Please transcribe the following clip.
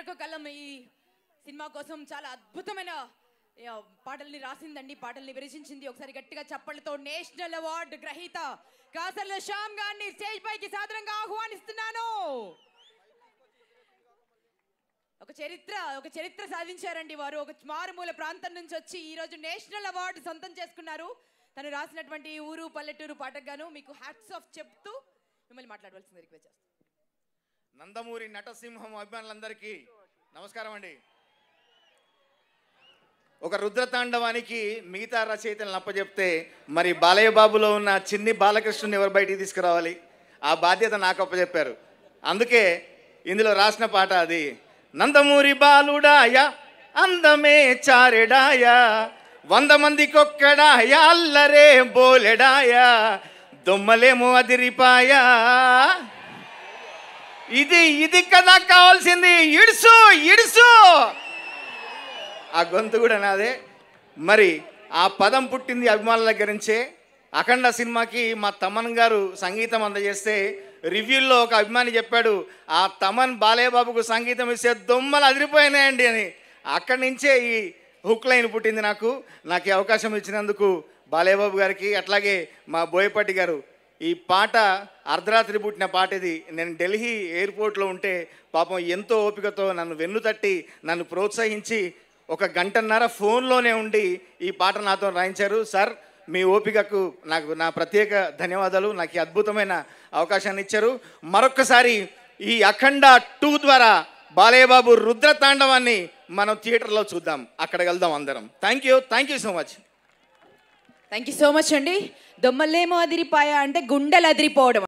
మరొక కలం ఈ సినిమా కోసం చాలా అద్భుతమైన పాటల్ని రాసిందండి, పాటల్ని విరచించింది. ఒకసారి గట్టిగా చప్పళ్ళతో నేషనల్ అవార్డు గ్రహీత కాసర్ల శ్యామ్ గారిని స్టేజ్ పైకి సాదరంగా ఆహ్వానిస్తున్నాను. ఒక చరిత్ర సాధించారండి వారు. ఒక మారుమూల ప్రాంతం నుంచి వచ్చి ఈ రోజు నేషనల్ అవార్డు సొంతం చేసుకున్నారు. తను రాసినటువంటి ఊరు పల్లెటూరు పాటకు గాను మీకు హ్యాట్స్ ఆఫ్ చెప్తూ మిమ్మల్ని మాట్లాడవలసింది రిక్వెస్ట్ చేస్తాను. నందమూరి నటసింహం అభిమానులందరికీ నమస్కారం అండి. ఒక రుద్రతాండవానికి మిగతా రచయితలను అప్పచెప్తే మరి బాలయ్య బాబులో ఉన్న చిన్ని బాలకృష్ణుని ఎవరు బయటికి తీసుకురావాలి, ఆ బాధ్యత నాకు అప్పచెప్పారు. అందుకే ఇందులో రాసిన పాట అది. నందమూరి బాలుడాయ అందమే చారెడాయ 100 మందికొక్కడాయ అల్లరే బోలెడాయ దొమ్మలేమో అదిరిపాయా ఇది కదా కావాల్సింది, ఇడుసు ఇడుసు. ఆ గొంతు కూడా నాదే. మరి ఆ పదం పుట్టింది అభిమానుల దగ్గర నుంచే. అఖండ సినిమాకి మా తమన్ గారు సంగీతం అందజేస్తే రివ్యూల్లో ఒక అభిమాని చెప్పాడు, ఆ తమన్ బాలయ్య బాబుకు సంగీతం ఇస్తే దొమ్మలు అదిరిపోయినాయండి అని. అక్కడి నుంచే ఈ హుక్ లైన్ పుట్టింది నాకు. ఈ అవకాశం ఇచ్చినందుకు బాలయ్య బాబు గారికి, అట్లాగే మా బోయపాటి గారు. ఈ పాట అర్ధరాత్రి పుట్టిన పాట ఇది. నేను ఢిల్లీ ఎయిర్పోర్ట్లో ఉంటే పాపం ఎంతో ఓపికతో నన్ను వెన్ను తట్టి నన్ను ప్రోత్సహించి 1 గంటన్నర ఫోన్లోనే ఉండి ఈ పాట నాతో రాయించారు. సార్, మీ ఓపికకు నా ప్రత్యేక ధన్యవాదాలు. నాకు ఈ అద్భుతమైన అవకాశాన్ని ఇచ్చారు. మరొక్కసారి ఈ అఖండ 2 ద్వారా బాలయ్య బాబు రుద్రతాండవాన్ని మనం థియేటర్లో చూద్దాం. అక్కడ వెళ్దాం అందరం. Thank you so much. Thank you so much అండి. దొమ్మలేమో అదిరిపాయ అంటే గుండెలు అదిరిపోవడం.